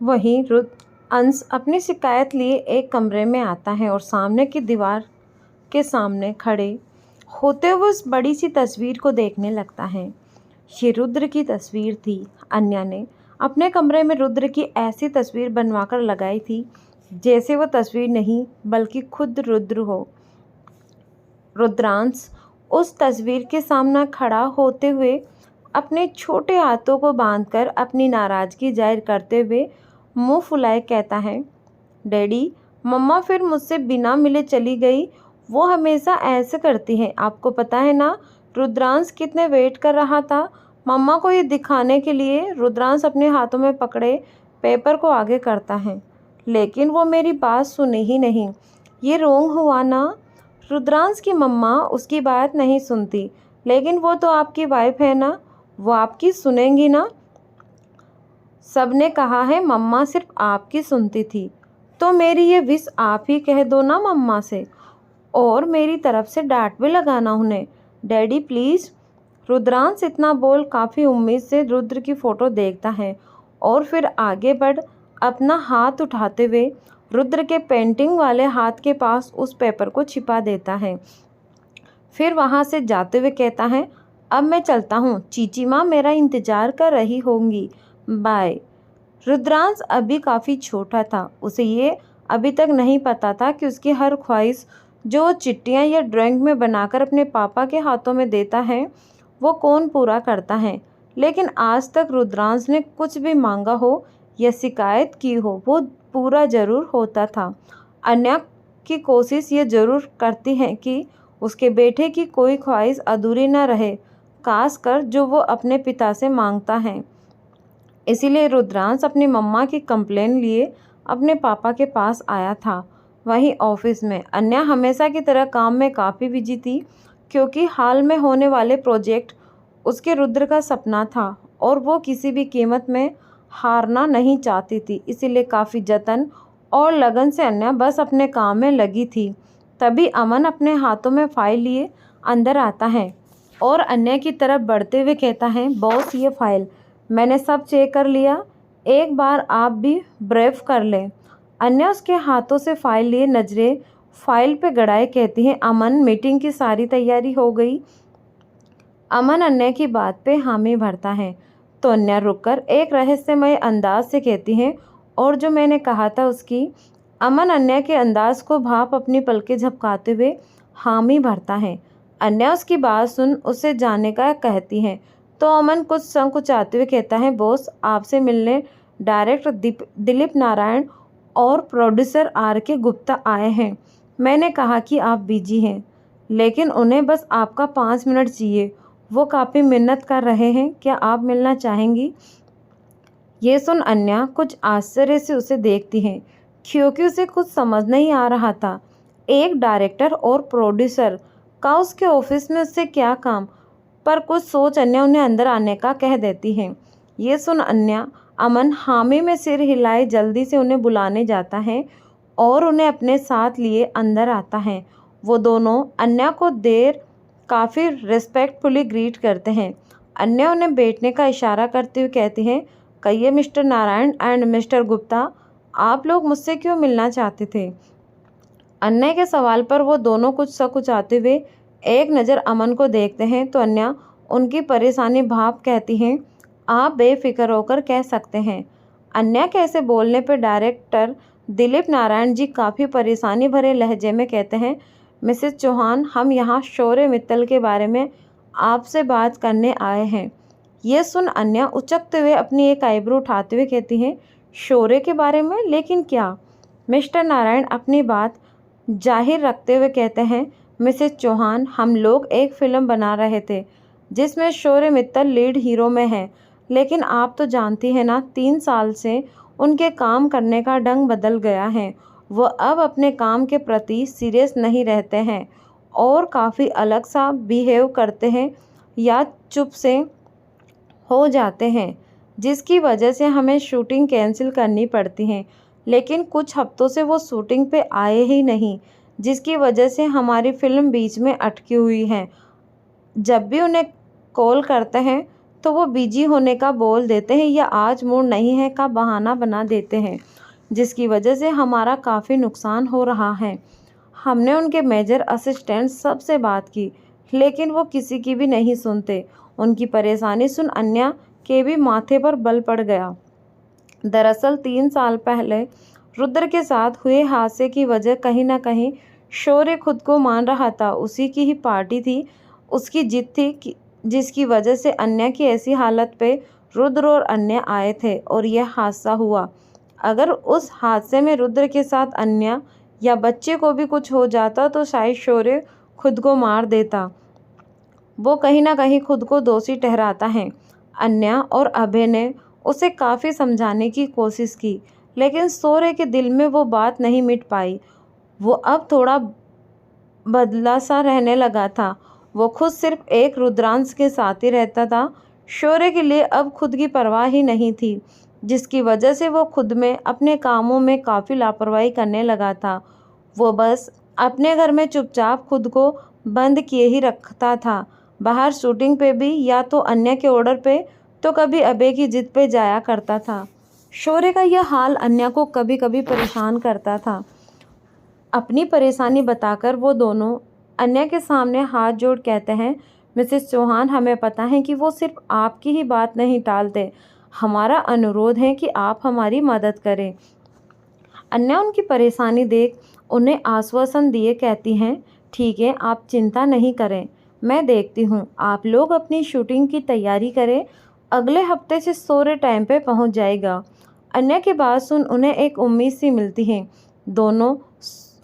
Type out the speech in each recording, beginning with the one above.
वहीं अंश अपनी शिकायत लिए एक कमरे में आता है और सामने की दीवार के सामने खड़े होते हुए उस बड़ी सी तस्वीर को देखने लगता है। ये रुद्र की तस्वीर थी। अन्या ने अपने कमरे में रुद्र की ऐसी तस्वीर बनवाकर लगाई थी जैसे वो तस्वीर नहीं बल्कि खुद रुद्र हो। रुद्रांश उस तस्वीर के सामने खड़ा होते हुए अपने छोटे हाथों को बांधकर अपनी नाराज़गी जाहिर करते हुए मुंह फुलाए कहता है, डैडी, मम्मा फिर मुझसे बिना मिले चली गई। वो हमेशा ऐसे करती हैं, आपको पता है ना। रुद्रांश कितने वेट कर रहा था मम्मा को ये दिखाने के लिए। रुद्रांश अपने हाथों में पकड़े पेपर को आगे करता है, लेकिन वो मेरी बात सुने ही नहीं। ये रोंग हुआ ना। रुद्रांश की मम्मा उसकी बात नहीं सुनती, लेकिन वो तो आपकी वाइफ है ना, वो आपकी सुनेंगी ना। सबने कहा है मम्मा सिर्फ आपकी सुनती थी, तो मेरी ये विश आप ही कह दो ना मम्मा से, और मेरी तरफ से डांट भी लगाना उन्हें। Daddy please. रुद्रांश इतना बोल काफ़ी उम्मीद से रुद्र की फ़ोटो देखता है और फिर आगे बढ़ अपना हाथ उठाते हुए रुद्र के पेंटिंग वाले हाथ के पास उस पेपर को छिपा देता है। फिर वहाँ से जाते हुए कहता है, अब मैं चलता हूँ, चीची माँ मेरा इंतज़ार कर रही होंगी, बाय। रुद्रांश अभी काफ़ी छोटा था, उसे ये अभी तक नहीं पता था कि उसकी हर ख्वाहिश जो वो चिट्ठियाँ या ड्राइंग में बनाकर अपने पापा के हाथों में देता है वो कौन पूरा करता है। लेकिन आज तक रुद्रांश ने कुछ भी मांगा हो या शिकायत की हो वो पूरा ज़रूर होता था। अन्या की कोशिश ये ज़रूर करती है कि उसके बेटे की कोई ख्वाहिश अधूरी न रहे, खासकर जो वो अपने पिता से मांगता है। इसीलिए रुद्रांश अपनी मम्मा की कंप्लेन लिए अपने पापा के पास आया था। वहीं ऑफिस में अन्या हमेशा की तरह काम में काफ़ी बिजी थी, क्योंकि हाल में होने वाले प्रोजेक्ट उसके रुद्र का सपना था और वो किसी भी कीमत में हारना नहीं चाहती थी। इसीलिए काफ़ी जतन और लगन से अन्या बस अपने काम में लगी थी। तभी अमन अपने हाथों में फाइल लिए अंदर आता है और अन्या की तरफ बढ़ते हुए कहता है, बॉस ये फाइल मैंने सब चेक कर लिया, एक बार आप भी ब्रीफ कर लें। अन्या उसके हाथों से फाइल लिए नज़रें फाइल पे गड़ाए कहती हैं, अमन मीटिंग की सारी तैयारी हो गई। अमन अन्या की बात पे हामी भरता है तो अन्या रुककर एक रहस्यमय अंदाज से कहती हैं, और जो मैंने कहा था उसकी। अमन अन्या के अंदाज को भाप अपनी पलकें झपकाते हुए हामी भरता है। अन्या उसकी बात सुन उसे जाने का कहती है तो अमन कुछ संकुचाते हुए कहता है, बॉस आपसे मिलने डायरेक्टर दिलीप नारायण और प्रोड्यूसर RK गुप्ता आए हैं। मैंने कहा कि आप बिजी हैं, लेकिन उन्हें बस आपका 5 मिनट चाहिए। वो काफ़ी मिन्नत कर रहे हैं, क्या आप मिलना चाहेंगी। ये सुन अन्या कुछ आश्चर्य से उसे देखती है, क्योंकि उसे कुछ समझ नहीं आ रहा था। एक डायरेक्टर और प्रोड्यूसर का उसके ऑफिस में उससे क्या काम, पर कुछ सोच अन्या उन्हें अंदर आने का कह देती है। ये सुन अन्या अमन हामी में सिर हिलाए जल्दी से उन्हें बुलाने जाता है और उन्हें अपने साथ लिए अंदर आता है। वो दोनों अन्या को काफ़ी रिस्पेक्टफुली ग्रीट करते हैं। अन्या उन्हें बैठने का इशारा करते हुए कहती हैं, कहिए mister Narayan and mister Gupta, आप लोग मुझसे क्यों मिलना चाहते थे। अन्या के सवाल पर वो दोनों कुछ सकुचाते हुए एक नज़र अमन को देखते हैं तो अन्या उनकी परेशानी भाप कहती हैं, आप बेफिक्र होकर कह सकते हैं। अन्या के ऐसे बोलने पर डायरेक्टर दिलीप नारायण जी काफ़ी परेशानी भरे लहजे में कहते हैं, मिसेस चौहान, हम यहाँ शौर्य मित्तल के बारे में आपसे बात करने आए हैं। ये सुन अन्या उचकते हुए अपनी एक आईब्रो उठाते हुए कहती हैं, शौर्य के बारे में, लेकिन क्या। मिस्टर नारायण अपनी बात जाहिर रखते हुए कहते हैं, मिसेस चौहान, हम लोग एक फ़िल्म बना रहे थे जिसमें शौर्य मित्तल लीड हीरो में है, लेकिन आप तो जानती हैं ना, 3 साल से उनके काम करने का ढंग बदल गया है। वो अब अपने काम के प्रति सीरियस नहीं रहते हैं और काफ़ी अलग सा बिहेव करते हैं या चुप से हो जाते हैं, जिसकी वजह से हमें शूटिंग कैंसिल करनी पड़ती है। लेकिन कुछ हफ्तों से वो शूटिंग पे आए ही नहीं, जिसकी वजह से हमारी फ़िल्म बीच में अटकी हुई है। जब भी उन्हें कॉल करते हैं तो वो बिजी होने का बोल देते हैं या आज मूड नहीं है का बहाना बना देते हैं, जिसकी वजह से हमारा काफ़ी नुकसान हो रहा है। हमने उनके मेजर असिस्टेंट सब से बात की, लेकिन वो किसी की भी नहीं सुनते। उनकी परेशानी सुन अन्या के भी माथे पर बल पड़ गया। दरअसल 3 साल पहले रुद्र के साथ हुए हादसे की वजह कहीं ना कहीं शौर्य खुद को मान रहा था। उसी की ही पार्टी थी, उसकी जिद थी जिसकी वजह से अन्या की ऐसी हालत पे रुद्र और अन्या आए थे और यह हादसा हुआ। अगर उस हादसे में रुद्र के साथ अन्या या बच्चे को भी कुछ हो जाता तो शायद शौर्य खुद को मार देता। वो कहीं ना कहीं खुद को दोषी ठहराता है। अन्या और अभय ने उसे काफ़ी समझाने की कोशिश की, लेकिन शौर्य के दिल में वो बात नहीं मिट पाई। वो अब थोड़ा बदला सा रहने लगा था। वो खुद सिर्फ एक रुद्रांश के साथ ही रहता था। शौर्य के लिए अब खुद की परवाह ही नहीं थी, जिसकी वजह से वो खुद में अपने कामों में काफ़ी लापरवाही करने लगा था। वो बस अपने घर में चुपचाप खुद को बंद किए ही रखता था। बाहर शूटिंग पे भी या तो अन्य के ऑर्डर पे तो कभी अभय की जिद पे जाया करता था। शौर्य का यह हाल अन्या को कभी कभी परेशान करता था। अपनी परेशानी बताकर वो दोनों अन्या के सामने हाथ जोड़ कहते हैं, मिसेस चौहान, हमें पता है कि वो सिर्फ आपकी ही बात नहीं टालते। हमारा अनुरोध है कि आप हमारी मदद करें। अन्या उनकी परेशानी देख उन्हें आश्वासन दिए कहती हैं, ठीक है, आप चिंता नहीं करें, मैं देखती हूँ। आप लोग अपनी शूटिंग की तैयारी करें, अगले हफ्ते से शौर्य टाइम पे पहुँच जाएगा। अन्या की बात सुन उन्हें एक उम्मीद सी मिलती है। दोनों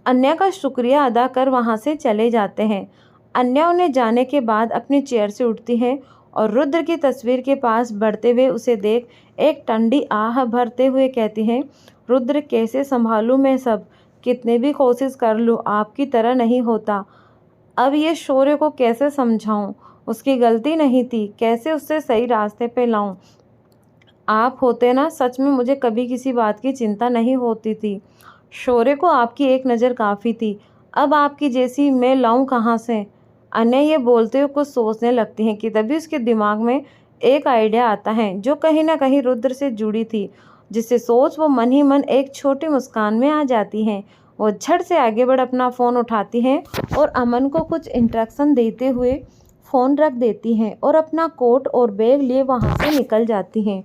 अन्या का शुक्रिया अदा कर वहाँ से चले जाते हैं। अन्या उन्हें जाने के बाद अपनी चेयर से उठती है और रुद्र की तस्वीर के पास बढ़ते हुए उसे देख एक ठंडी आह भरते हुए कहती हैं, रुद्र, कैसे संभालूं मैं सब? कितने भी कोशिश कर लूँ आपकी तरह नहीं होता। अब ये शौर्य को कैसे समझाऊं? उसकी गलती नहीं थी, कैसे उससे सही रास्ते पे लाऊं? आप होते ना, सच में मुझे कभी किसी बात की चिंता नहीं होती थी। शौर्य को आपकी एक नज़र काफ़ी थी, अब आपकी जैसी मैं लाऊं कहाँ से? अन्य ये बोलते हुए कुछ सोचने लगती हैं कि तभी उसके दिमाग में एक आइडिया आता है जो कहीं ना कहीं रुद्र से जुड़ी थी, जिससे सोच वो मन ही मन एक छोटी मुस्कान में आ जाती हैं। वो झट से आगे बढ़ अपना फ़ोन उठाती हैं और अमन को कुछ इंस्ट्रक्शन देते हुए फ़ोन रख देती हैं और अपना कोट और बैग लिए वहाँ से निकल जाती हैं।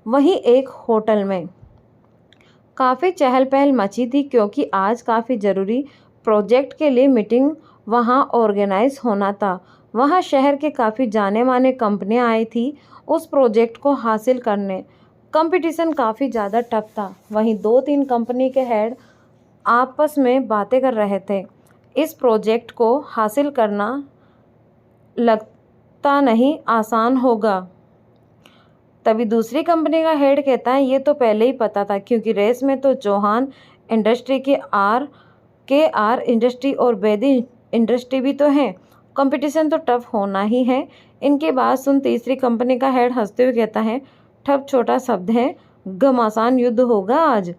वहीं एक होटल में काफ़ी चहल पहल मची थी, क्योंकि आज काफ़ी ज़रूरी प्रोजेक्ट के लिए मीटिंग वहाँ ऑर्गेनाइज होना था। वहाँ शहर के काफ़ी जाने माने कंपनियाँ आई थी उस प्रोजेक्ट को हासिल करने। कंपटीशन काफ़ी ज़्यादा टफ था। वहीं 2-3 कंपनी के हेड आपस में बातें कर रहे थे। इस प्रोजेक्ट को हासिल करना लगता नहीं आसान होगा। तभी दूसरी कंपनी का हेड कहता है, ये तो पहले ही पता था, क्योंकि रेस में तो चौहान इंडस्ट्री के आर इंडस्ट्री और बेदी इंडस्ट्री भी तो हैं। कंपटीशन तो टफ होना ही है। इनकी बात सुन तीसरी कंपनी का हेड हंसते हुए कहता है, ठप छोटा शब्द है, घमासान युद्ध होगा आज।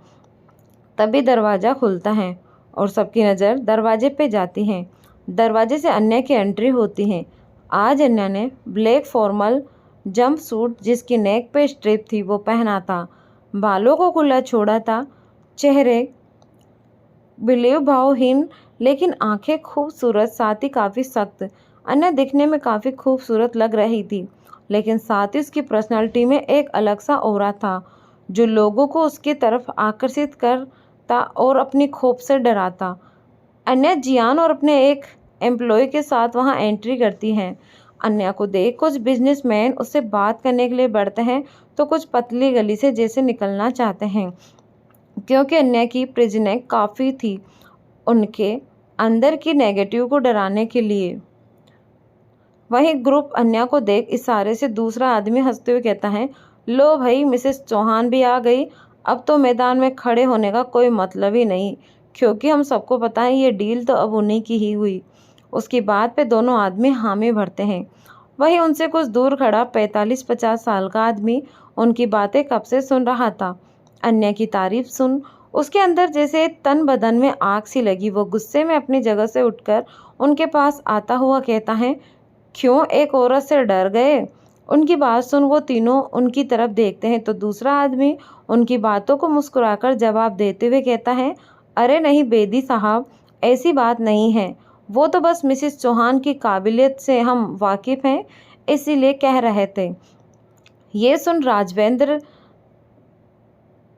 तभी दरवाज़ा खुलता है और सबकी नज़र दरवाजे पे जाती है। दरवाजे से अन्या की एंट्री होती है। आज अन्या ने ब्लैक फॉर्मल जंप सूट जिसकी नेक पे स्ट्रिप थी वो पहना था, बालों को खुला छोड़ा था, चेहरे बिलीव भावहीन लेकिन आंखें खूबसूरत, साथ ही काफ़ी सख्त। अन्या दिखने में काफ़ी खूबसूरत लग रही थी, लेकिन साथ ही उसकी पर्सनालिटी में एक अलग सा ऑरा था जो लोगों को उसकी तरफ आकर्षित करता और अपनी खोप से डराता। अन्या जियान और अपने एक एम्प्लॉय के साथ वहां एंट्री करती हैं। अन्या को देख कुछ बिजनेसमैन उससे बात करने के लिए बढ़ते हैं तो कुछ पतली गली से जैसे निकलना चाहते हैं, क्योंकि अन्या की प्रेजेंस काफ़ी थी उनके अंदर की नेगेटिव को डराने के लिए। वहीं ग्रुप अन्या को देख इशारे से दूसरा आदमी हंसते हुए कहता है, लो भाई, मिसेस चौहान भी आ गई। अब तो मैदान में खड़े होने का कोई मतलब ही नहीं, क्योंकि हम सबको पता है ये डील तो अब उन्हीं की ही हुई। उसकी बात पे दोनों आदमी हामी भरते हैं। वहीं उनसे कुछ दूर खड़ा 45-50 साल का आदमी उनकी बातें कब से सुन रहा था। अन्या की तारीफ सुन उसके अंदर जैसे तन बदन में आग सी लगी। वो गुस्से में अपनी जगह से उठकर उनके पास आता हुआ कहता है, क्यों एक औरत से डर गए? उनकी बात सुन वो तीनों उनकी तरफ देखते हैं तो दूसरा आदमी उनकी बातों को मुस्कुराकर जवाब देते हुए कहता है, अरे नहीं बेदी साहब, ऐसी बात नहीं है। वो तो बस मिसेस चौहान की काबिलियत से हम वाकिफ़ हैं, इसीलिए कह रहे थे। ये सुन राजवेंद्र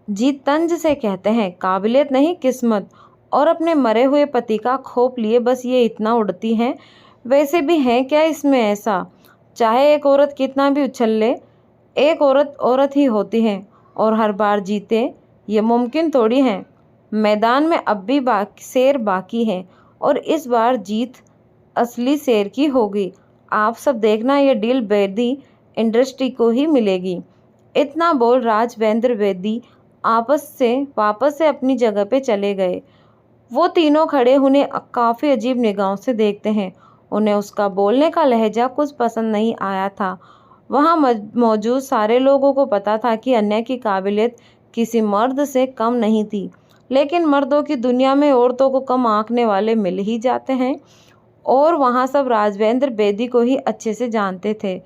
जी तंज से कहते हैं, काबिलियत नहीं किस्मत, और अपने मरे हुए पति का खोप लिए बस ये इतना उड़ती हैं। वैसे भी है क्या इसमें ऐसा? चाहे एक औरत कितना भी उछल ले, एक औरत औरत ही होती है और हर बार जीते ये मुमकिन थोड़ी है। मैदान में अब भी शेर बाकी है और इस बार जीत असली शेर की होगी। आप सब देखना, ये डील बेदी इंडस्ट्री को ही मिलेगी। इतना बोल राजवेंद्र बेदी वापस से अपनी जगह पे चले गए। वो तीनों खड़े उन्हें काफ़ी अजीब निगाहों से देखते हैं। उन्हें उसका बोलने का लहजा कुछ पसंद नहीं आया था। वहाँ मौजूद सारे लोगों को पता था कि अन्य की काबिलियत किसी मर्द से कम नहीं थी, लेकिन मर्दों की दुनिया में औरतों को कम आंकने वाले मिल ही जाते हैं और वहाँ सब राजवेंद्र बेदी को ही अच्छे से जानते थे।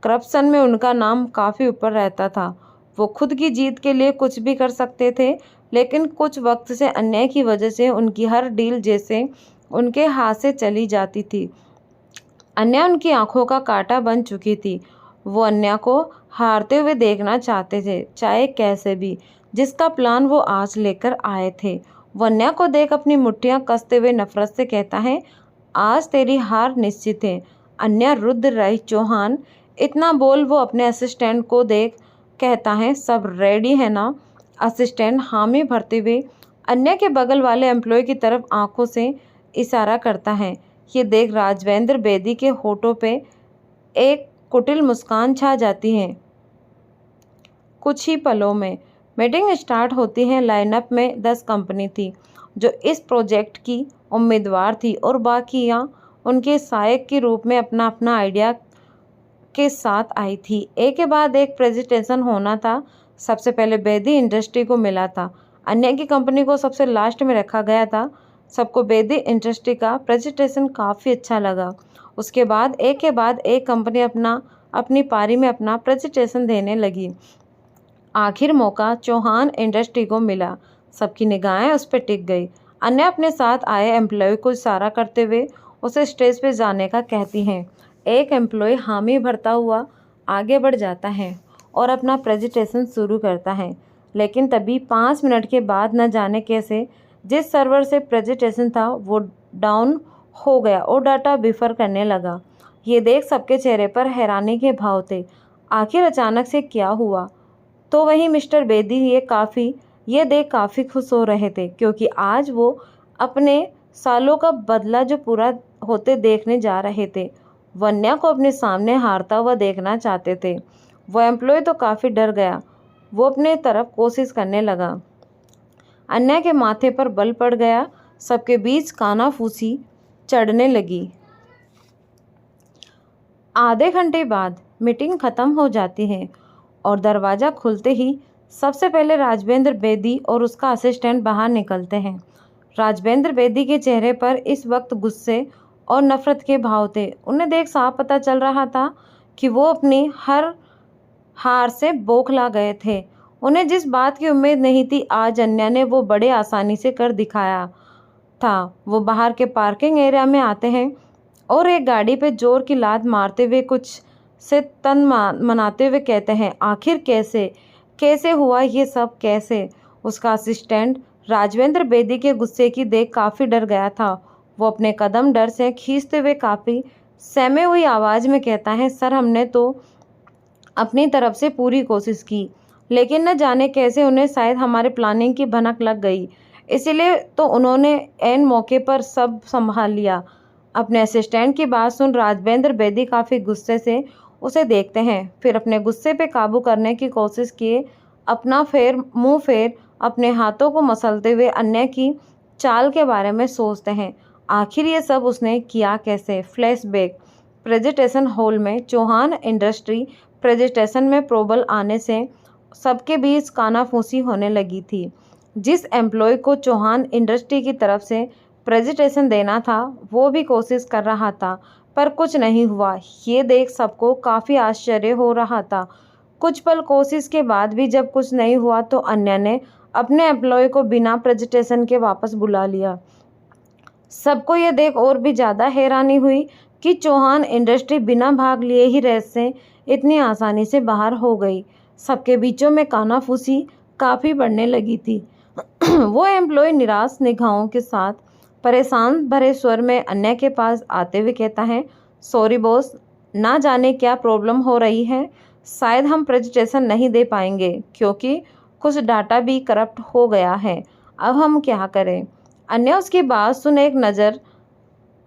करप्शन में उनका नाम काफ़ी ऊपर रहता था। वो खुद की जीत के लिए कुछ भी कर सकते थे, लेकिन कुछ वक्त से अन्याय की वजह से उनकी हर डील जैसे उनके हाथ से चली जाती थी। अन्या उनकी आंखों का कांटा बन चुकी थी। वो अन्या को हारते हुए देखना चाहते थे, चाहे कैसे भी, जिसका प्लान वो आज लेकर आए थे। वो अन्या को देख अपनी मुट्ठियां कसते हुए नफरत से कहता है, आज तेरी हार निश्चित है अन्या रुद्र चौहान। इतना बोल वो अपने असिस्टेंट को देख कहता है, सब रेडी है ना? असिस्टेंट हामी भरते हुए अन्या के बगल वाले एम्प्लॉय की तरफ आंखों से इशारा करता है। ये देख राजवेंद्र बेदी के होठों पे एक कुटिल मुस्कान छा जाती है। कुछ ही पलों में मीटिंग स्टार्ट होती है। लाइनअप में 10 कंपनी थी जो इस प्रोजेक्ट की उम्मीदवार थी और बाकियां उनके सहायक के रूप में अपना अपना आइडिया के साथ आई थी। एक के बाद एक प्रेजेंटेशन होना था। सबसे पहले बेदी इंडस्ट्री को मिला था। अन्य की कंपनी को सबसे लास्ट में रखा गया था। सबको बेदी इंडस्ट्री का प्रेजेंटेशन काफ़ी अच्छा लगा। उसके बाद एक कंपनी अपनी पारी में अपना प्रेजेंटेशन देने लगी। आखिर मौका चौहान इंडस्ट्री को मिला। सबकी निगाहें उस पर टिक गई। अन्य अपने साथ आए एम्प्लॉय को इशारा करते हुए उसे स्टेज पे जाने का कहती हैं। एक एम्प्लॉय हामी भरता हुआ आगे बढ़ जाता है और अपना प्रेजेंटेशन शुरू करता है, लेकिन तभी 5 मिनट के बाद न जाने कैसे जिस सर्वर से प्रेजेंटेशन था वो डाउन हो गया और डाटा बिफर करने लगा। ये देख सबके चेहरे पर हैरानी के भाव थे। आखिर अचानक से क्या हुआ? तो वहीं मिस्टर बेदी ये देख काफ़ी खुश हो रहे थे, क्योंकि आज वो अपने सालों का बदला जो पूरा होते देखने जा रहे थे। वन्या को अपने सामने हारता हुआ देखना चाहते थे। वो एम्प्लॉय तो काफ़ी डर गया। वो अपने तरफ कोशिश करने लगा। अन्या के माथे पर बल पड़ गया। सबके बीच कानाफूसी चढ़ने लगी। आधे घंटे बाद मीटिंग ख़त्म हो जाती है और दरवाज़ा खुलते ही सबसे पहले राजवेंद्र बेदी और उसका असिस्टेंट बाहर निकलते हैं। राजवेंद्र बेदी के चेहरे पर इस वक्त गुस्से और नफ़रत के भाव थे। उन्हें देख साफ पता चल रहा था कि वो अपनी हर हार से बौखला गए थे। उन्हें जिस बात की उम्मीद नहीं थी, आज अन्या ने वो बड़े आसानी से कर दिखाया था। वो बाहर के पार्किंग एरिया में आते हैं और एक गाड़ी पे जोर की लात मारते हुए कुछ से तन मनाते हुए कहते हैं, आखिर कैसे हुआ ये सब, कैसे? उसका असिस्टेंट राजवेंद्र बेदी के गुस्से की देख काफ़ी डर गया था। वो अपने कदम डर से खींचते हुए काफ़ी सहमे हुई आवाज़ में कहता है, सर हमने तो अपनी तरफ से पूरी कोशिश की, लेकिन न जाने कैसे उन्हें शायद हमारे प्लानिंग की भनक लग गई, इसीलिए तो उन्होंने ऐन मौके पर सब संभाल लिया। अपने असिस्टेंट की बात सुन राजवेंद्र बेदी काफ़ी गुस्से से उसे देखते हैं, फिर अपने गुस्से पे काबू करने की कोशिश किए अपना मुंह फेर अपने हाथों को मसलते हुए अन्य की चाल के बारे में सोचते हैं। आखिर ये सब उसने किया कैसे? फ्लैशबैक। प्रेजेंटेशन हॉल में चौहान इंडस्ट्री प्रेजेंटेशन में प्रॉब्लम आने से सबके बीच कानाफूसी होने लगी थी। जिस एम्प्लॉय को चौहान इंडस्ट्री की तरफ से प्रेजेंटेशन देना था वो भी कोशिश कर रहा था, पर कुछ नहीं हुआ। ये देख सबको काफ़ी आश्चर्य हो रहा था। कुछ पल कोशिश के बाद भी जब कुछ नहीं हुआ तो अन्य ने अपने एम्प्लॉय को बिना प्रेजेंटेशन के वापस बुला लिया। सबको ये देख और भी ज़्यादा हैरानी हुई कि चौहान इंडस्ट्री बिना भाग लिए ही रेस से इतनी आसानी से बाहर हो गई। सबके बीचों में कानाफूसी काफ़ी बढ़ने लगी थी। वो एम्प्लॉय निराश निगाहों के साथ परेशान भरे स्वर में अन्य के पास आते हुए कहता है, सॉरी बॉस, ना जाने क्या प्रॉब्लम हो रही है। शायद हम प्रेजेंटेशन नहीं दे पाएंगे क्योंकि कुछ डाटा भी करप्ट हो गया है। अब हम क्या करें? अन्य उसकी बात सुन एक नज़र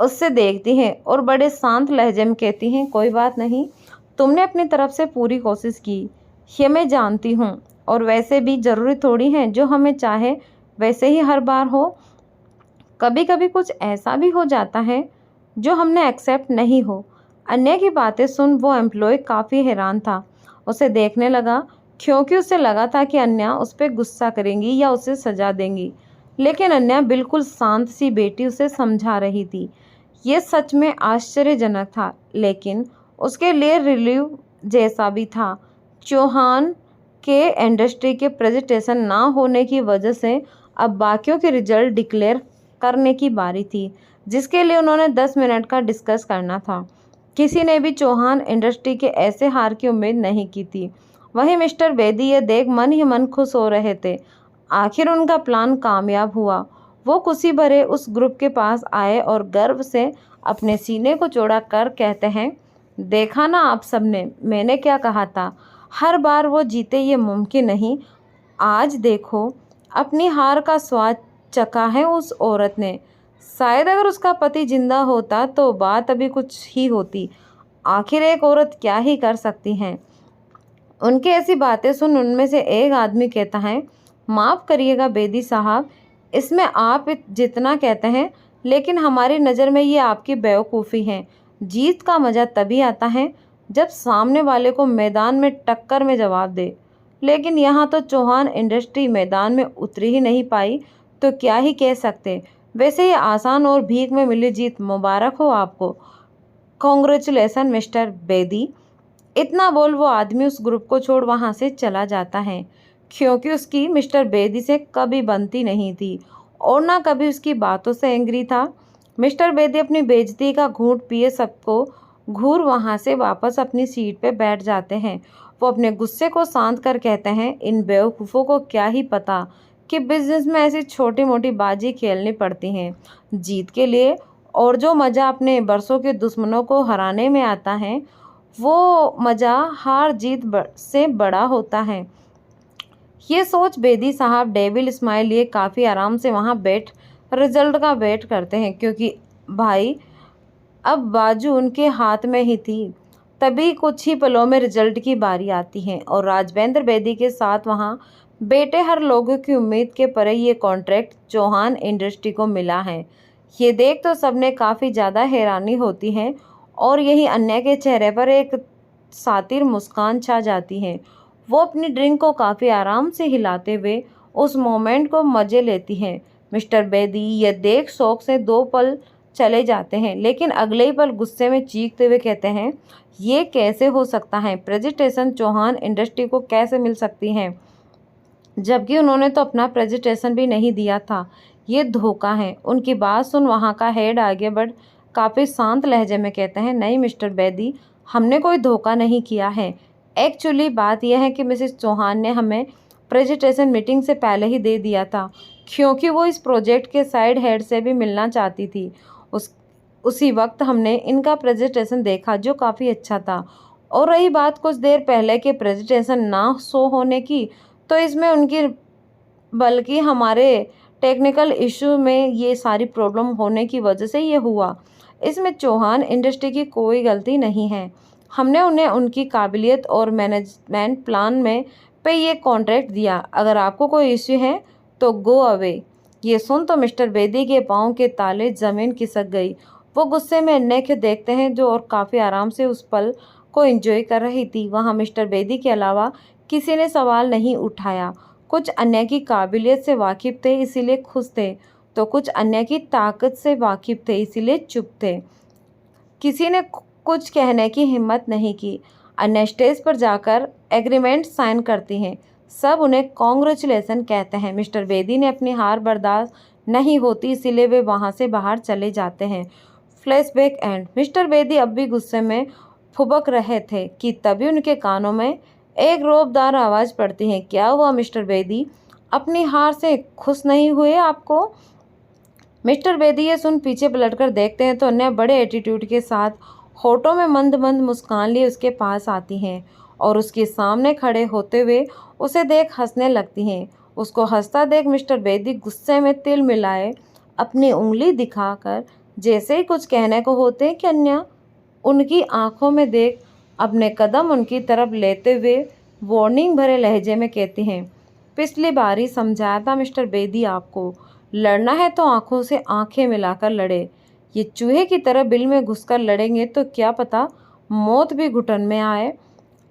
उससे देखती हैं और बड़े शांत लहजे में कहती हैं, कोई बात नहीं, तुमने अपनी तरफ से पूरी कोशिश की, ये मैं जानती हूँ। और वैसे भी ज़रूरी थोड़ी है जो हमें चाहे वैसे ही हर बार हो। कभी कभी कुछ ऐसा भी हो जाता है जो हमने एक्सेप्ट नहीं हो। अन्य की बातें सुन वो एम्प्लॉय काफ़ी हैरान था। उसे देखने लगा क्योंकि उसे लगा था कि अन्य उस पर गुस्सा करेंगी या उसे सजा देंगी, लेकिन अन्य बिल्कुल शांत सी बेटी उसे समझा रही थी। ये सच में आश्चर्यजनक था, लेकिन उसके लिए रिलीव जैसा भी था। चौहान के इंडस्ट्री के प्रेजेंटेशन ना होने की वजह से अब बाकियों के रिजल्ट डिक्लेयर करने की बारी थी, जिसके लिए उन्होंने 10 मिनट का डिस्कस करना था। किसी ने भी चौहान इंडस्ट्री के ऐसे हार की उम्मीद नहीं की थी। वहीं मिस्टर बेदी ये देख मन ही मन खुश हो रहे थे। आखिर उनका प्लान कामयाब हुआ। वो खुशी भरे उस ग्रुप के पास आए और गर्व से अपने सीने को चौड़ा कर कहते हैं, देखा ना आप सबने, मैंने क्या कहा था, हर बार वो जीते ये मुमकिन नहीं। आज देखो, अपनी हार का स्वाद चखा है उस औरत ने। शायद अगर उसका पति जिंदा होता तो बात अभी कुछ ही होती। आखिर एक औरत क्या ही कर सकती है। उनकी ऐसी बातें सुन उनमें से एक आदमी कहता है, माफ़ करिएगा बेदी साहब, इसमें आप जितना कहते हैं, लेकिन हमारी नज़र में ये आपकी बेवकूफ़ी है। जीत का मज़ा तभी आता है जब सामने वाले को मैदान में टक्कर में जवाब दे। लेकिन यहाँ तो चौहान इंडस्ट्री मैदान में उतरी ही नहीं पाई, तो क्या ही कह सकते। वैसे ये आसान और भीख में मिली जीत, मुबारक हो आपको। Congratulation mister Bedi. इतना बोल वो आदमी उस ग्रुप को छोड़ वहाँ से चला जाता है, क्योंकि उसकी मिस्टर बेदी से कभी बनती नहीं थी और ना कभी उसकी बातों से एंग्री था। मिस्टर बेदी अपनी बेइज्जती का घूंट पिए सबको घूर वहाँ से वापस अपनी सीट पे बैठ जाते हैं। वो अपने गुस्से को शांत कर कहते हैं, इन बेवकूफ़ों को क्या ही पता कि बिजनेस में ऐसी छोटी मोटी बाजी खेलनी पड़ती हैं जीत के लिए, और जो मज़ा अपने बरसों के दुश्मनों को हराने में आता है वो मज़ा हार जीत से बड़ा होता है। ये सोच बेदी साहब डेविल स्माइल लिए काफ़ी आराम से वहाँ बैठ रिजल्ट का वेट करते हैं, क्योंकि भाई अब बाजू उनके हाथ में ही थी। तभी कुछ ही पलों में रिजल्ट की बारी आती है और राजवेंद्र बेदी के साथ वहाँ बेटे हर लोगों की उम्मीद के परे ये कॉन्ट्रैक्ट चौहान इंडस्ट्री को मिला है। ये देख तो सबने काफ़ी ज़्यादा हैरानी होती है और यही अन्य के चेहरे पर एक सातिर मुस्कान छा जाती है। वो अपनी ड्रिंक को काफ़ी आराम से हिलाते हुए उस मोमेंट को मज़े लेती हैं। मिस्टर बेदी ये देख शौक से 2 पल चले जाते हैं, लेकिन अगले ही पल गुस्से में चीखते हुए कहते हैं, ये कैसे हो सकता है? प्रेजेंटेशन चौहान इंडस्ट्री को कैसे मिल सकती है, जबकि उन्होंने तो अपना प्रेजेंटेशन भी नहीं दिया था। ये धोखा है। उनकी बात सुन वहाँ का हेड आगे बढ़ काफ़ी शांत लहजे में कहते हैं, नहीं मिस्टर बेदी, हमने कोई धोखा नहीं किया है। एक्चुअली बात यह है कि मिसेस चौहान ने हमें प्रेजेंटेशन मीटिंग से पहले ही दे दिया था, क्योंकि वो इस प्रोजेक्ट के साइड हेड से भी मिलना चाहती थी। उसी वक्त हमने इनका प्रेजेंटेशन देखा जो काफ़ी अच्छा था। और रही बात कुछ देर पहले के प्रेजेंटेशन ना शो होने की, तो इसमें उनकी बल्कि हमारे टेक्निकल इशू में ये सारी प्रॉब्लम होने की वजह से ये हुआ। इसमें चौहान इंडस्ट्री की कोई गलती नहीं है। हमने उन्हें उनकी काबिलियत और मैनेजमेंट प्लान में पे ये कॉन्ट्रैक्ट दिया। अगर आपको कोई इश्यू है तो गो अवे। ये सुन तो मिस्टर बेदी के पाँव के ताले ज़मीन खिसक गई। वो गुस्से में अन्य के देखते हैं जो और काफ़ी आराम से उस पल को एंजॉय कर रही थी। वहाँ मिस्टर बेदी के अलावा किसी ने सवाल नहीं उठाया। कुछ अन्य की काबिलियत से वाकिफ़ थे इसीलिए खुश थे, तो कुछ अन्य की ताकत से वाकिफ़ थे इसीलिए चुप थे। किसी ने कुछ कहने की हिम्मत नहीं की। अन्य स्टेज पर जाकर एग्रीमेंट साइन करती हैं। सब उन्हें कॉन्ग्रेचुलेसन कहते हैं। मिस्टर बेदी ने अपनी हार बर्दाश्त नहीं होती, इसीलिए वे वहाँ से बाहर चले जाते हैं। Flashback and. मिस्टर बेदी अब भी गुस्से में फुबक रहे थे कि तभी उनके कानों में एक रौबदार आवाज़ पड़ती है। क्या हुआ मिस्टर बेदी? अपनी हार से खुश नहीं हुए आपको? मिस्टर बेदी ये सुन पीछे पलटकर देखते हैं तो अन्य बड़े एटीट्यूड के साथ होठों में मंद मंद मुस्कान लिए उसके पास आती हैं और उसके सामने खड़े होते हुए उसे देख हंसने लगती हैं। उसको हंसता देख मिस्टर बेदी गुस्से में तिल मिलाए अपनी उंगली दिखाकर जैसे ही कुछ कहने को होते कि अन्य उनकी आंखों में देख अपने कदम उनकी तरफ लेते हुए वार्निंग भरे लहजे में कहती हैं, पिछली बार ही समझाया था मिस्टर बेदी आपको, लड़ना है तो आंखों से आंखें मिलाकर लड़े। ये चूहे की तरह बिल में घुसकर लड़ेंगे तो क्या पता मौत भी घुटन में आए।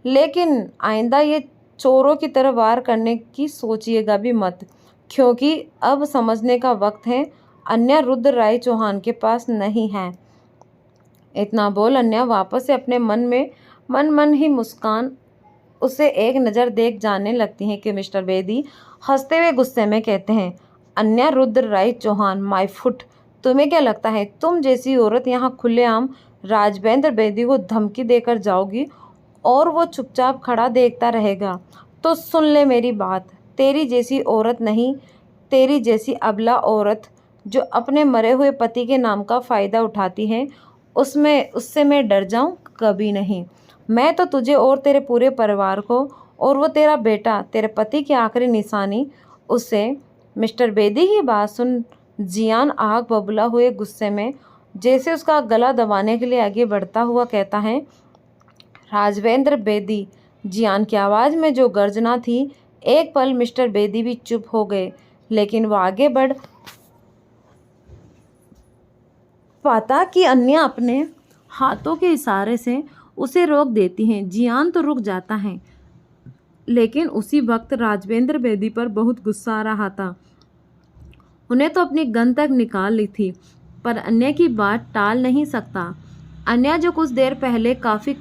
लेकिन आइंदा ये चोरों की तरह वार करने की सोचिएगा भी मत, क्योंकि अब समझने का वक्त है। अन्य रुद्र राय चौहान के पास नहीं है। इतना बोल अन्य वापस से अपने मन ही मुस्कान उसे एक नज़र देख जानने लगती हैं कि मिस्टर बेदी हंसते हुए गुस्से में कहते हैं, अन्य रुद्र राय चौहान माय फुट, तुम्हें क्या लगता है तुम जैसी औरत यहाँ खुलेआम राजवेंद्र बेदी को धमकी देकर जाओगी और वो चुपचाप खड़ा देखता रहेगा? तो सुन ले मेरी बात, तेरी जैसी औरत नहीं, तेरी जैसी अबला औरत जो अपने मरे हुए पति के नाम का फ़ायदा उठाती है, उससे मैं डर जाऊं? कभी नहीं। मैं तो तुझे और तेरे पूरे परिवार को और वो तेरा बेटा, तेरे पति की आखिरी निशानी, उससे। मिस्टर बेदी की बात सुन जियान आग बबूला हुए गुस्से में जैसे उसका गला दबाने के लिए आगे बढ़ता हुआ कहता है, राजवेंद्र बेदी। जियान की आवाज़ में जो गर्जना थी, एक पल मिस्टर बेदी भी चुप हो गए, लेकिन वो आगे बढ़ पाता कि अन्य अपने हाथों के इशारे से उसे रोक देती हैं। जियान तो रुक जाता है, लेकिन उसी वक्त राजवेंद्र बेदी पर बहुत गुस्सा आ रहा था। उन्हें तो अपनी गन तक निकाल ली थी, पर अन्य की बात टाल नहीं सकता। अन्य जो कुछ देर पहले काफ़ी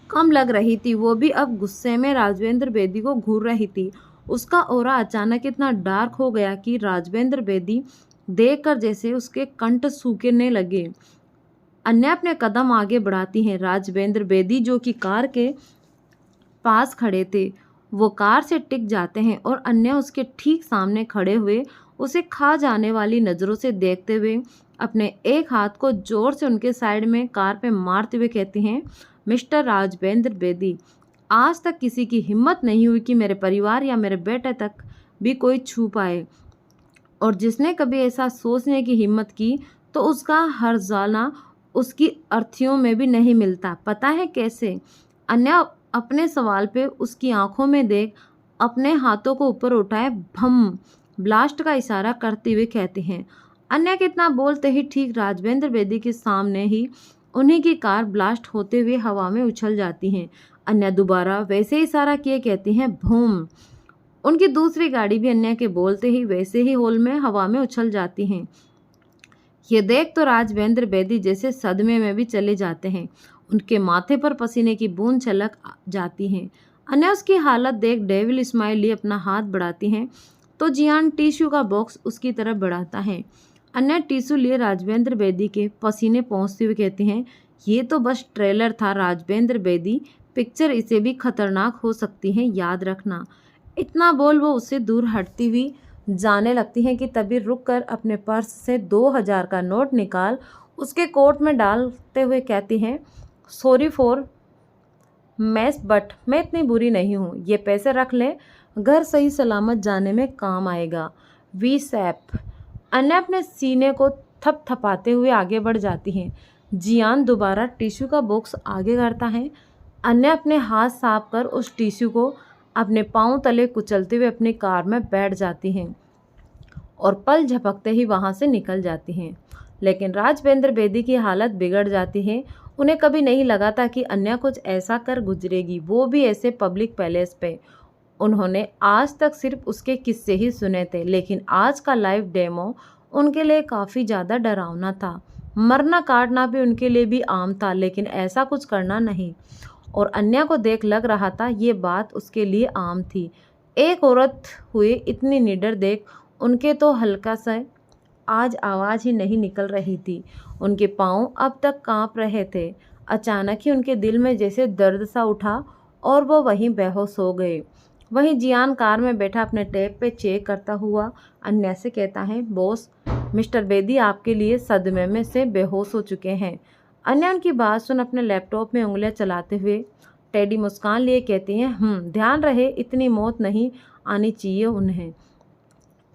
कम लग रही थी, वो भी अब गुस्से में राजवेंद्र बेदी को घूर रही थी। उसका ऑरा अचानक इतना डार्क हो गया कि राजवेंद्र बेदी देखकर जैसे उसके कंठ सूखने लगे। अन्य अपने कदम आगे बढ़ाती हैं। राजवेंद्र बेदी जो कि कार के पास खड़े थे, वो कार से टिक जाते हैं और अन्य उसके ठीक सामने खड़े हुए उसे खा जाने वाली नज़रों से देखते हुए अपने एक हाथ को जोर से उनके साइड में कार पे मारते हुए कहती हैं, मिस्टर राजवेंद्र बेदी, आज तक किसी की हिम्मत नहीं हुई कि मेरे परिवार या मेरे बेटे तक भी कोई छू पाए, और जिसने कभी ऐसा सोचने की हिम्मत की तो उसका हर्जाना उसकी अर्थियों में भी नहीं मिलता। पता है कैसे? अन्य अपने सवाल पे उसकी आंखों में देख अपने हाथों को ऊपर उठाए भम ब्लास्ट का इशारा करते हुए कहते हैं। अन्य कितना बोलते ही ठीक राजवेंद्र बेदी के सामने ही उन्हीं की कार ब्लास्ट होते हुए हवा में उछल जाती हैं। अन्य दोबारा वैसे ही इशारा किए कहती हैं भूम। उनकी दूसरी गाड़ी भी अन्य के बोलते ही वैसे ही होल में हवा में उछल जाती हैं। ये देख तो राजवेंद्र बेदी जैसे सदमे में भी चले जाते हैं। उनके माथे पर पसीने की बूंद छलक जाती हैं। अन्य उसकी हालत देख डेविल स्माइल लिए अपना हाथ बढ़ाती हैं तो जियान टिश्यू का बॉक्स उसकी तरफ बढ़ाता है। अन्य टिश्यू लिए राजवेंद्र बेदी के पसीने पहुँचते हुए कहते हैं, ये तो बस ट्रेलर था राजवेंद्र बेदी, पिक्चर इसे भी खतरनाक हो सकती है, याद रखना। इतना बोल वो उससे दूर हटती हुई जाने लगती हैं कि तभी रुककर अपने पर्स से 2000 का नोट निकाल उसके कोट में डालते हुए कहती हैं, सॉरी फॉर मैस बट मैं इतनी बुरी नहीं हूँ, ये पैसे रख लें, घर सही सलामत जाने में काम आएगा। वी सैप। अन्य अपने सीने को थपथपाते हुए आगे बढ़ जाती हैं। जियान दोबारा टिश्यू का बॉक्स आगे करता है। अन्य अपने हाथ साफ कर उस टिश्यू को अपने पांव तले कुचलते हुए अपनी कार में बैठ जाती हैं और पल झपकते ही वहां से निकल जाती हैं। लेकिन राजवेंद्र बेदी की हालत बिगड़ जाती है। उन्हें कभी नहीं लगा था कि अन्य कुछ ऐसा कर गुजरेगी, वो भी ऐसे पब्लिक पैलेस पे। उन्होंने आज तक सिर्फ उसके किस्से ही सुने थे, लेकिन आज का लाइव डेमो उनके लिए काफ़ी ज़्यादा डरावना था। मरना काटना भी उनके लिए भी आम था, लेकिन ऐसा कुछ करना नहीं। और अन्या को देख लग रहा था ये बात उसके लिए आम थी। एक औरत हुए इतनी निडर देख उनके तो हल्का सा आज आवाज़ ही नहीं निकल रही थी। उनके पाँव अब तक कांप रहे थे। अचानक ही उनके दिल में जैसे दर्द सा उठा और वो वहीं बेहोश हो गए। वहीं जियान कार में बैठा अपने टैब पे चेक करता हुआ अन्या से कहता है, बॉस, मिस्टर बेदी आपके लिए सदमे में से बेहोश हो चुके हैं। अन्या उनकी बात सुन अपने लैपटॉप में उंगलियां चलाते हुए टेडी मुस्कान लिए कहती हैं, ध्यान रहे इतनी मौत नहीं आनी चाहिए उन्हें।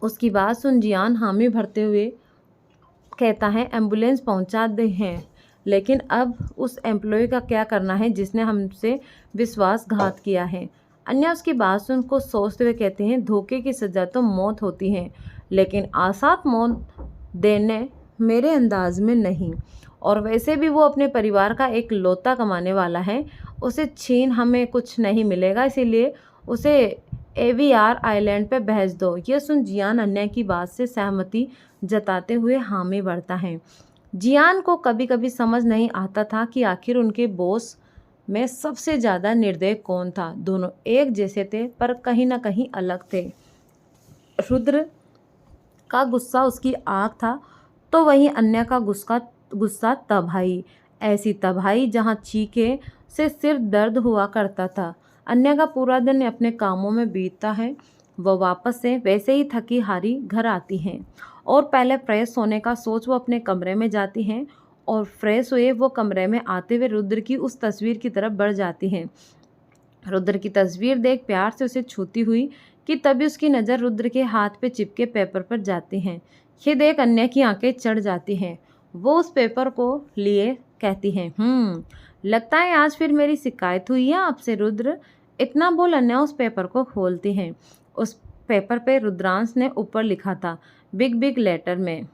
उसकी बात सुन जियान हामी भरते हुए कहता है, एम्बुलेंस पहुंचा दे हैं, लेकिन अब उस एम्प्लॉय का क्या करना है जिसने हमसे विश्वासघात किया है। अन्या उसकी बात सुन को सोचते हुए कहते हैं, धोखे की सज़ा तो मौत होती है, लेकिन आसात मौत देने मेरे अंदाज में नहीं। और वैसे भी वो अपने परिवार का एक लौता कमाने वाला है, उसे छीन हमें कुछ नहीं मिलेगा, इसीलिए उसे एवीआर आइलैंड पे भेज दो। यह सुन जियान अन्या की बात से सहमति जताते हुए हामी भरता है। जियान को कभी कभी समझ नहीं आता था कि आखिर उनके बॉस में सबसे ज़्यादा निर्दयी कौन था। दोनों एक जैसे थे पर कहीं ना कहीं अलग थे। रुद्र का गुस्सा उसकी आग था, तो वहीं अन्य का गुस्सा तबाही, ऐसी तबाही जहाँ चीखे से सिर दर्द हुआ करता था। अन्य का पूरा दिन अपने कामों में बीतता है। वह वापस से वैसे ही थकी हारी घर आती हैं और पहले फ्रेश होने का सोच वो अपने कमरे में जाती हैं और फ्रेश हुए वो कमरे में आते हुए रुद्र की उस तस्वीर की तरफ बढ़ जाती हैं। रुद्र की तस्वीर देख प्यार से उसे छूती हुई कि तभी उसकी नज़र रुद्र के हाथ पे चिपके पेपर पर जाती हैं। ये देख अन्या की आंखें चढ़ जाती हैं। वो उस पेपर को लिए कहती हैं, लगता है आज फिर मेरी शिकायत हुई है आपसे रुद्र। इतना बोल अन्या उस पेपर को खोलती हैं। उस पेपर पे रुद्रांश ने ऊपर लिखा था, बिग बिग लेटर में,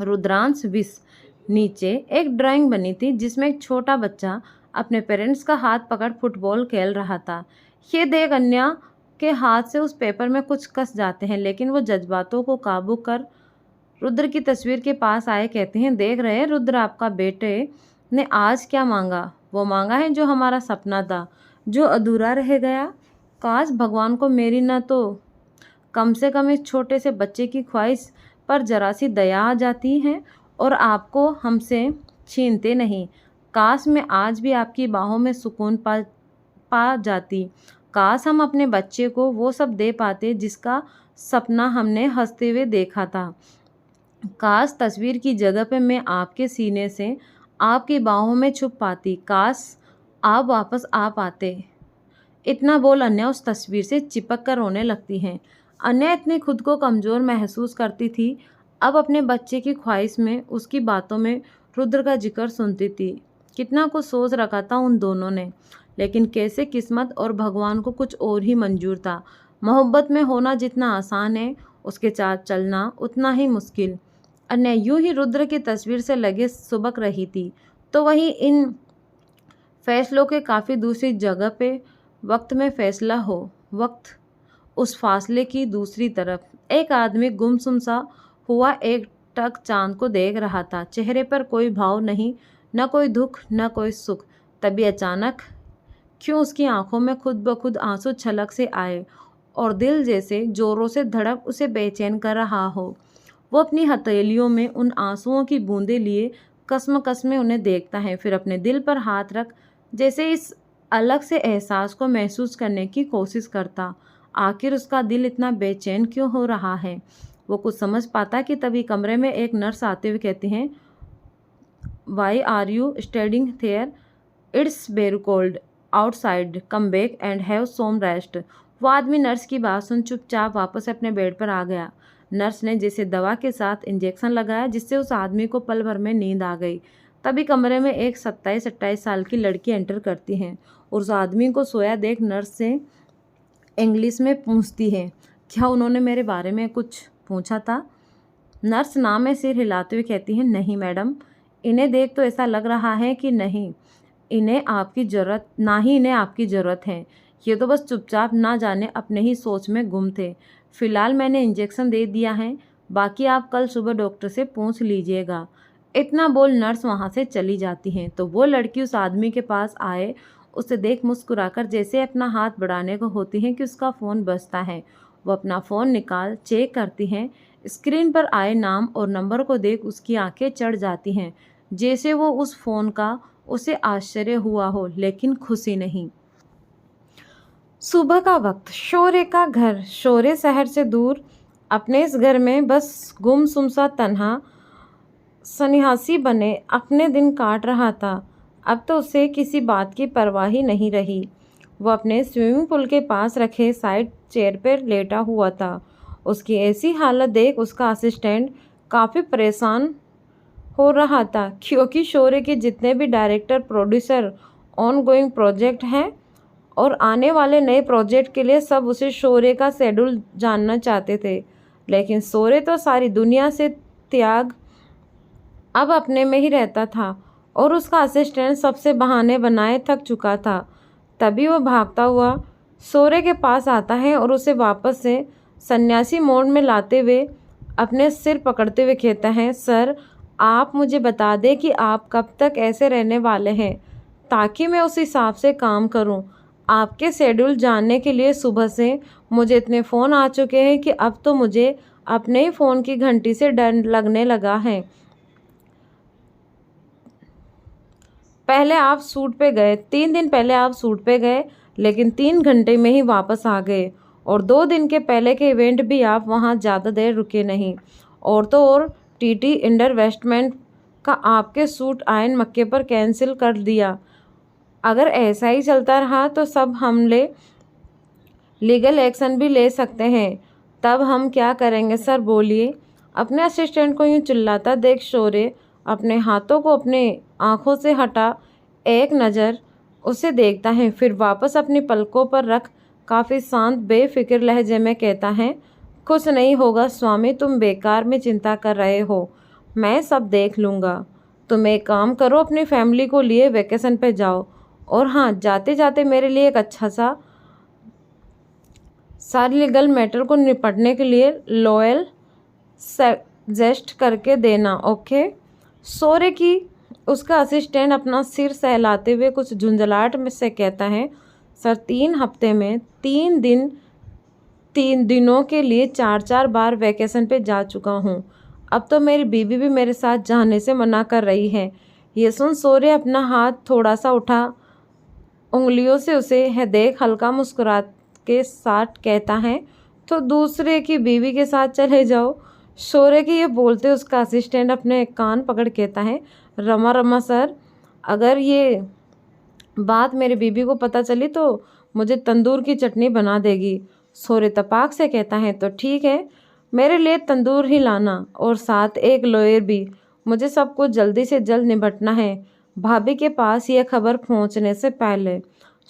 रुद्रांश विश। नीचे एक ड्राइंग बनी थी जिसमें एक छोटा बच्चा अपने पेरेंट्स का हाथ पकड़ फुटबॉल खेल रहा था। ये देख अन्या के हाथ से उस पेपर में कुछ कस जाते हैं, लेकिन वो जज्बातों को काबू कर रुद्र की तस्वीर के पास आए कहते हैं, देख रहे हैं रुद्र, आपका बेटे ने आज क्या मांगा। वो मांगा है जो हमारा सपना था, जो अधूरा रह गया। काश भगवान को मेरी न तो कम से कम इस छोटे से बच्चे की ख्वाहिश पर जरा सी दया आ जाती है और आपको हमसे छीनते नहीं। काश मैं आज भी आपकी बाहों में सुकून पा जाती। काश हम अपने बच्चे को वो सब दे पाते जिसका सपना हमने हंसते हुए देखा था। काश तस्वीर की जगह पे मैं आपके सीने से आपकी बाहों में छुप पाती। काश आप वापस आ पाते। इतना बोल अन्या उस तस्वीर से चिपक कर रोने लगती हैं। अन्या इतनी खुद को कमज़ोर महसूस करती थी, अब अपने बच्चे की ख्वाहिश में, उसकी बातों में रुद्र का जिक्र सुनती थी। कितना कुछ सोच रखा था उन दोनों ने, लेकिन कैसे किस्मत और भगवान को कुछ और ही मंजूर था। मोहब्बत में होना जितना आसान है, उसके साथ चलना उतना ही मुश्किल। अन्या यूं ही रुद्र की तस्वीर से लगे सुबक रही थी, तो वहीं इन फैसलों के काफ़ी दूसरी जगह पे वक्त में फैसला हो। वक्त उस फासले की दूसरी तरफ एक आदमी गुमसुम सा हुआ एक टक चांद को देख रहा था। चेहरे पर कोई भाव नहीं, न कोई दुख न कोई सुख। तभी अचानक क्यों उसकी आंखों में खुद ब खुद आंसू छलक से आए और दिल जैसे जोरों से धड़क उसे बेचैन कर रहा हो। वो अपनी हथेलियों में उन आंसुओं की बूंदें लिए कसम कसमें उन्हें देखता है, फिर अपने दिल पर हाथ रख जैसे इस अलग से एहसास को महसूस करने की कोशिश करता। आखिर उसका दिल इतना बेचैन क्यों हो रहा है, वो कुछ समझ पाता कि तभी कमरे में एक नर्स आते हुए कहती हैं, why are you standing there, it's very cold outside, come back and have some rest. वो आदमी नर्स की बात सुन चुपचाप वापस अपने बेड पर आ गया। नर्स ने जैसे दवा के साथ इंजेक्शन लगाया जिससे उस आदमी को पल भर में नींद आ गई। तभी कमरे में एक 27-28 साल की लड़की एंटर करती है और उस आदमी को सोया देख नर्स से इंग्लिश में पूछती है, क्या उन्होंने मेरे बारे में कुछ पूछा था। नर्स ना में सिर हिलाते हुए कहती है, नहीं मैडम, इन्हें देख तो ऐसा लग रहा है कि नहीं इन्हें आपकी ज़रूरत है। ये तो बस चुपचाप ना जाने अपने ही सोच में गुम थे। फिलहाल मैंने इंजेक्शन दे दिया है, बाकी आप कल सुबह डॉक्टर से पूछ लीजिएगा। इतना बोल नर्स वहाँ से चली जाती हैं। तो वो लड़की उस आदमी के पास आए, उसे देख मुस्कुराकर जैसे अपना हाथ बढ़ाने को होती हैं कि उसका फ़ोन बजता है। वो अपना फ़ोन निकाल चेक करती हैं। स्क्रीन पर आए नाम और नंबर को देख उसकी आंखें चढ़ जाती हैं, जैसे वो उस फ़ोन का उसे आश्चर्य हुआ हो लेकिन खुशी नहीं। सुबह का वक्त, शोरे का घर। शोरे शहर से दूर अपने इस घर में बस गुमसुम सा तन्हा सन्यासी बने अपने दिन काट रहा था। अब तो उसे किसी बात की परवाह ही नहीं रही। वो अपने स्विमिंग पूल के पास रखे साइड चेयर पर लेटा हुआ था। उसकी ऐसी हालत देख उसका असिस्टेंट काफ़ी परेशान हो रहा था, क्योंकि शोरे के जितने भी director, producer, on going project हैं और आने वाले नए प्रोजेक्ट के लिए सब उसे शोरे का शेड्यूल जानना चाहते थे। लेकिन शोरे तो सारी दुनिया से त्याग अब अपने में ही रहता था और उसका असिस्टेंट सबसे बहाने बनाए थक चुका था। तभी वो भागता हुआ शोरे के पास आता है और उसे वापस से सन्यासी मोड में लाते हुए अपने सिर पकड़ते हुए कहता है, सर, आप मुझे बता दें कि आप कब तक ऐसे रहने वाले हैं, ताकि मैं उस हिसाब से काम करूं। आपके शेड्यूल जानने के लिए सुबह से मुझे इतने फ़ोन आ चुके हैं कि अब तो मुझे अपने ही फ़ोन की घंटी से डर लगने लगा है। पहले आप शूट पे गए 3 दिन पहले आप शूट पे गए, लेकिन 3 घंटे में ही वापस आ गए। और 2 दिन के पहले के इवेंट भी आप वहाँ ज़्यादा देर रुके नहीं। और तो और टीटी इन्वेस्टमेंट का आपके शूट आयन मक्के पर कैंसिल कर दिया। अगर ऐसा ही चलता रहा तो सब हमले लीगल एक्शन भी ले सकते हैं। तब हम क्या करेंगे सर, बोलिए। अपने असिस्टेंट को यूँ चिल्लाता देख शोरे अपने हाथों को अपने आँखों से हटा एक नज़र उसे देखता है, फिर वापस अपनी पलकों पर रख काफ़ी शांत बेफिक्र लहजे में कहता है, कुछ नहीं होगा स्वामी, तुम बेकार में चिंता कर रहे हो, मैं सब देख लूँगा। तुम एक काम करो, अपनी फैमिली को लिए वेकेशन पे जाओ, और हाँ, जाते जाते मेरे लिए एक अच्छा सा सारी लीगल मैटर को निपटने के लिए लॉयल सजेस्ट करके देना, ओके। शोरे की उसका असिस्टेंट अपना सिर सहलाते हुए कुछ झुंझलाहट में से कहता है, सर, 3 हफ्ते में 3 दिन 3 दिनों के लिए 4 बार वैकेशन पे जा चुका हूँ। अब तो मेरी बीवी भी मेरे साथ जाने से मना कर रही है। ये सुन शोरे अपना हाथ थोड़ा सा उठा उंगलियों से उसे है देख हल्का मुस्कुरा के साथ कहता है, तो दूसरे की बीवी के साथ चले जाओ। शोरे के ये बोलते उसका असिस्टेंट अपने कान पकड़ कहता है, रमा रमा सर, अगर ये बात मेरी बीबी को पता चली तो मुझे तंदूर की चटनी बना देगी। शोरे तपाक से कहता है, तो ठीक है, मेरे लिए तंदूर ही लाना और साथ एक लॉयर भी। मुझे सब कुछ जल्दी से जल्द निपटना है, भाभी के पास यह खबर पहुंचने से पहले।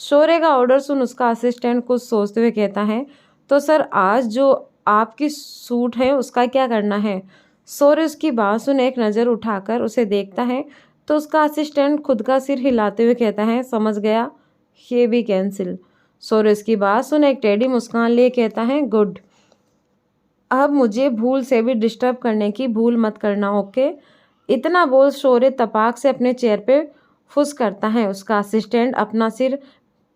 शोरे का ऑर्डर सुन उसका असिस्टेंट कुछ सोचते हुए कहता है, तो सर, आज जो आपकी सूट है उसका क्या करना है। शोरे उसकी बात सुन एक नज़र उठाकर उसे देखता है तो उसका असिस्टेंट खुद का सिर हिलाते हुए कहता है, समझ गया, ये भी कैंसिल। शोरे उसकी बात सुन एक टेढ़ी मुस्कान लिए कहता है, गुड, अब मुझे भूल से भी डिस्टर्ब करने की भूल मत करना, ओके। इतना बोल शोरे तपाक से अपने चेयर पे फुस करता है। उसका असिस्टेंट अपना सिर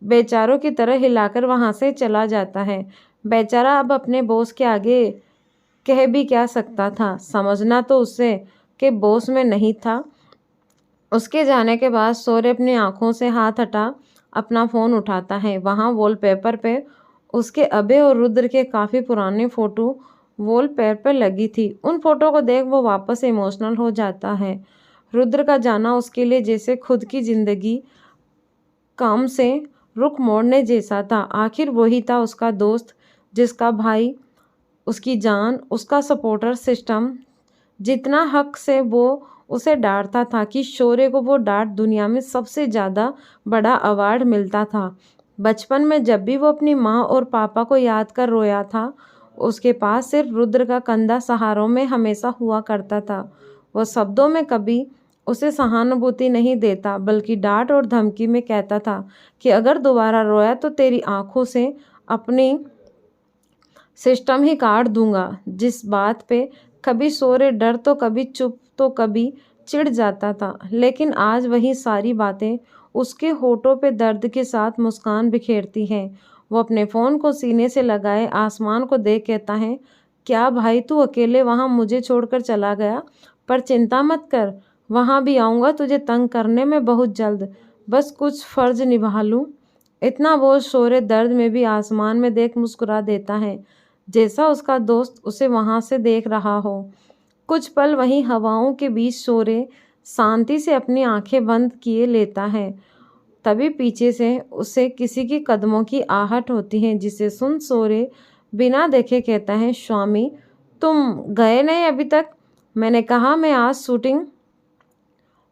बेचारों की तरह हिलाकर वहाँ से चला जाता है। बेचारा अब अपने बॉस के आगे कह भी क्या सकता था, समझना तो उससे के बॉस में नहीं था। उसके जाने के बाद शोरे अपनी आंखों से हाथ हटा अपना फ़ोन उठाता है। वहाँ वॉलपेपर पे उसके अभय और रुद्र के काफ़ी पुराने फ़ोटो वॉलपेपर पर लगी थी। उन फ़ोटो को देख वो वापस इमोशनल हो जाता है। रुद्र का जाना उसके लिए जैसे खुद की ज़िंदगी काम से रुख मोड़ने जैसा था। आखिर वही था उसका दोस्त, जिसका भाई, उसकी जान, उसका सपोर्टर सिस्टम। जितना हक से वो उसे डांटता था कि शोरे को वो डांट दुनिया में सबसे ज़्यादा बड़ा अवार्ड मिलता था। बचपन में जब भी वो अपनी माँ और पापा को याद कर रोया था, उसके पास सिर्फ रुद्र का कंधा सहारों में हमेशा हुआ करता था। वो शब्दों में कभी उसे सहानुभूति नहीं देता, बल्कि डांट और धमकी में कहता था कि अगर दोबारा रोया तो तेरी आंखों से अपनी सिस्टम ही काट दूंगा। जिस बात पे कभी शोरे डर तो कभी चुप तो कभी चिढ़ जाता था, लेकिन आज वही सारी बातें उसके होठों पे दर्द के साथ मुस्कान बिखेरती हैं। वो अपने फ़ोन को सीने से लगाए आसमान को देख कहता है, क्या भाई तू अकेले वहाँ मुझे छोड़कर चला गया? पर चिंता मत कर, वहाँ भी आऊँगा तुझे तंग करने में बहुत जल्द। बस कुछ फ़र्ज निभा लूँ। इतना बोल शौर्य दर्द में भी आसमान में देख मुस्कुरा देता है, जैसा उसका दोस्त उसे वहाँ से देख रहा हो। कुछ पल वहीं हवाओं के बीच शौर्य शांति से अपनी आंखें बंद किए लेता है। तभी पीछे से उसे किसी की कदमों की आहट होती है, जिसे सुन शौर्य बिना देखे कहता है, स्वामी तुम गए नहीं अभी तक? मैंने कहा मैं आज शूटिंग।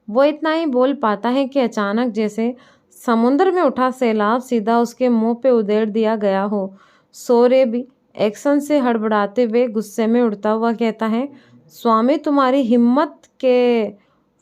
वो इतना ही बोल पाता है कि अचानक जैसे समुद्र में उठा सैलाब सीधा उसके मुंह पे उधेड़ दिया गया हो। शौर्य भी एक्शन से हड़बड़ाते हुए गुस्से में उड़ता हुआ कहता है, स्वामी तुम्हारी हिम्मत के।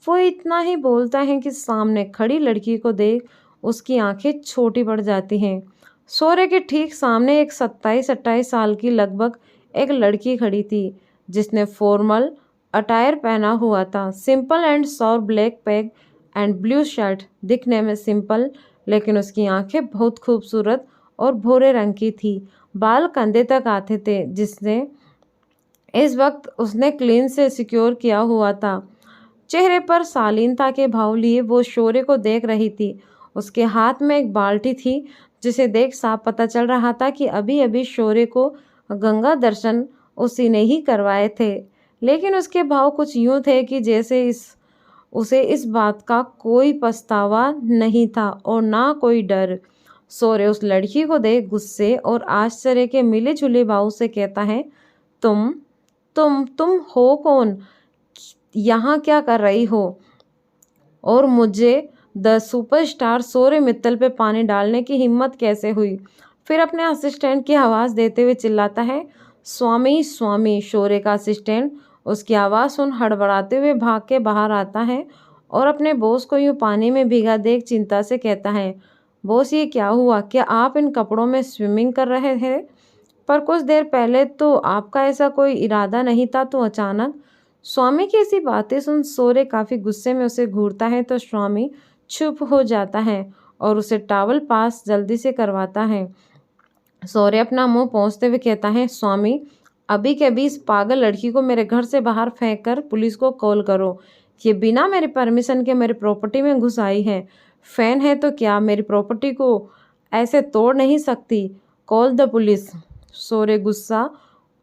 वो इतना ही बोलता है कि सामने खड़ी लड़की को देख उसकी आंखें छोटी पड़ जाती हैं। शौर्य के ठीक सामने एक 27-28 साल की लगभग एक लड़की खड़ी थी, जिसने फॉर्मल अटायर पहना हुआ था। Simple and sober black peg and blue shirt, दिखने में सिंपल लेकिन उसकी आंखें बहुत खूबसूरत और भूरे रंग की थी। बाल कंधे तक आते थे, जिसने इस वक्त उसने क्लीन से सिक्योर किया हुआ था। चेहरे पर शालीनता के भाव लिए वो शौर्य को देख रही थी। उसके हाथ में एक बाल्टी थी, जिसे देख साफ पता चल रहा था कि अभी अभी शौर्य को गंगा दर्शन उसी ने ही करवाए थे। लेकिन उसके भाव कुछ यूं थे कि जैसे उसे इस बात का कोई पछतावा नहीं था और ना कोई डर। शौर्य उस लड़की को देख गुस्से और आश्चर्य के मिले जुले भाव से कहता है, तुम हो कौन? यहाँ क्या कर रही हो? और मुझे द सुपरस्टार शौर्य मित्तल पे पानी डालने की हिम्मत कैसे हुई? फिर अपने असिस्टेंट की आवाज़ देते हुए चिल्लाता है, स्वामी स्वामी। शौर्य का असिस्टेंट उसकी आवाज़ सुन हड़बड़ाते हुए भाग के बाहर आता है और अपने बॉस को यूँ पानी में भीगा देख चिंता से कहता है, बॉस ये क्या हुआ? क्या आप इन कपड़ों में स्विमिंग कर रहे हैं? पर कुछ देर पहले तो आपका ऐसा कोई इरादा नहीं था। तो अचानक स्वामी की ऐसी बातें सुन शौर्य काफ़ी गुस्से में उसे घूरता है, तो स्वामी चुप हो जाता है और उसे टॉवल पास जल्दी से करवाता है। शौर्य अपना मुंह पोंछते हुए कहता है, स्वामी अभी के अभी इस पागल लड़की को मेरे घर से बाहर फेंक कर पुलिस को कॉल करो। ये बिना मेरे परमिशन के मेरे प्रॉपर्टी में घुस आई है। फैन है तो क्या मेरी प्रॉपर्टी को ऐसे तोड़ नहीं सकती? Call the police. शौर्य गुस्सा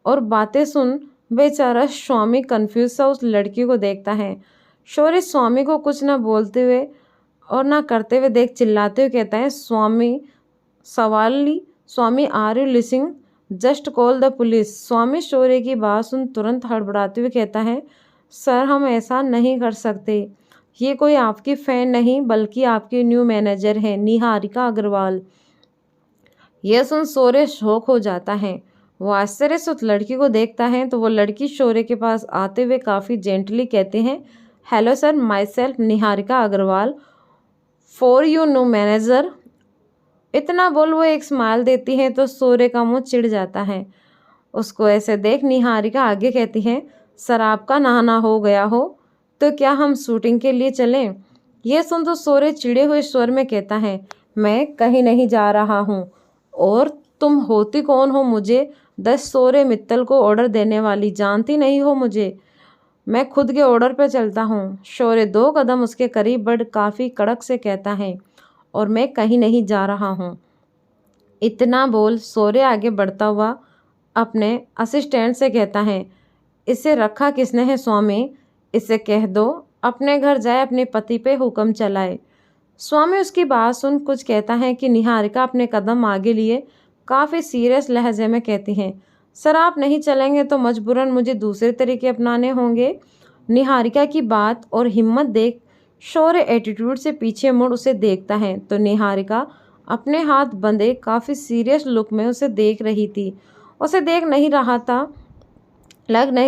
और बातें सुन बेचारा स्वामी कंफ्यूज सा उस लड़की को देखता है। शौर्य स्वामी को कुछ न बोलते हुए और ना करते हुए देख चिल्लाते हुए कहता है, Swami are you listening? Just call the police. Swami Shaurya की बात सुन तुरंत हड़बड़ाते हुए कहता है, सर हम ऐसा नहीं कर सकते। ये कोई आपकी फ़ैन नहीं बल्कि आपकी न्यू मैनेजर है, निहारिका अग्रवाल। यह सुन शौर्य शॉक हो जाता है। वो आश्चर्य से उस लड़की को देखता है तो वो लड़की शौर्य के पास आते हुए काफ़ी जेंटली कहते हैं, hello sir, myself Niharika Agarwal, for you new manager. इतना बोल वो एक स्माइल देती है तो शौर्य का मुंह चिढ़ जाता है। उसको ऐसे देख निहारिका आगे कहती है, सर आपका नहाना हो गया हो तो क्या हम शूटिंग के लिए चलें? यह सुन तो शौर्य चिढ़े हुए स्वर में कहता है, मैं कहीं नहीं जा रहा हूँ। और तुम होती कौन हो मुझे 10 शौर्य मित्तल को ऑर्डर देने वाली? जानती नहीं हो मुझे? मैं खुद के ऑर्डर पर चलता हूँ। शौर्य 2 कदम उसके करीब बढ़ काफ़ी कड़क से कहता है, और मैं कहीं नहीं जा रहा हूँ। इतना बोल शौर्य आगे बढ़ता हुआ अपने असिस्टेंट से कहता है, इसे रखा किसने है स्वामी? इसे कह दो अपने घर जाए, अपने पति पे हुक्म चलाए। स्वामी उसकी बात सुन कुछ कहता है कि निहारिका अपने कदम आगे लिए काफ़ी सीरियस लहजे में कहती हैं, सर आप नहीं चलेंगे तो मजबूरन मुझे दूसरे तरीके अपनाने होंगे। निहारिका की बात और हिम्मत देख शौर्य एटीट्यूड से पीछे मुड़ उसे देखता है तो निहारिका अपने हाथ बंधे काफ़ी सीरियस लुक में उसे देख रही थी। उसे लग नहीं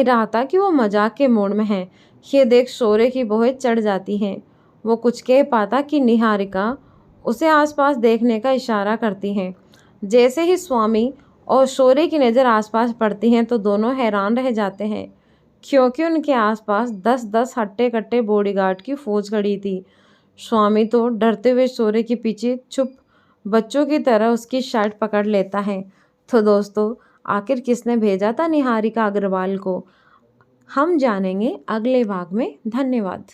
रहा था कि वो मजाक के मूड में है। ये देख शौर्य की भौहें चढ़ जाती हैं। वो कुछ कह पाता कि निहारिका उसे आसपास देखने का इशारा करती हैं। जैसे ही स्वामी और शौर्य की नज़र आसपास पड़ती हैं तो दोनों हैरान रह जाते हैं, क्योंकि उनके आसपास 10-10 हट्टे-कट्टे बॉडीगार्ड की फौज खड़ी थी। स्वामी तो डरते हुए सोरे के पीछे चुप बच्चों की तरह उसकी शर्ट पकड़ लेता है। तो दोस्तों, आखिर किसने भेजा था निहारिका अग्रवाल को? हम जानेंगे अगले भाग में। धन्यवाद।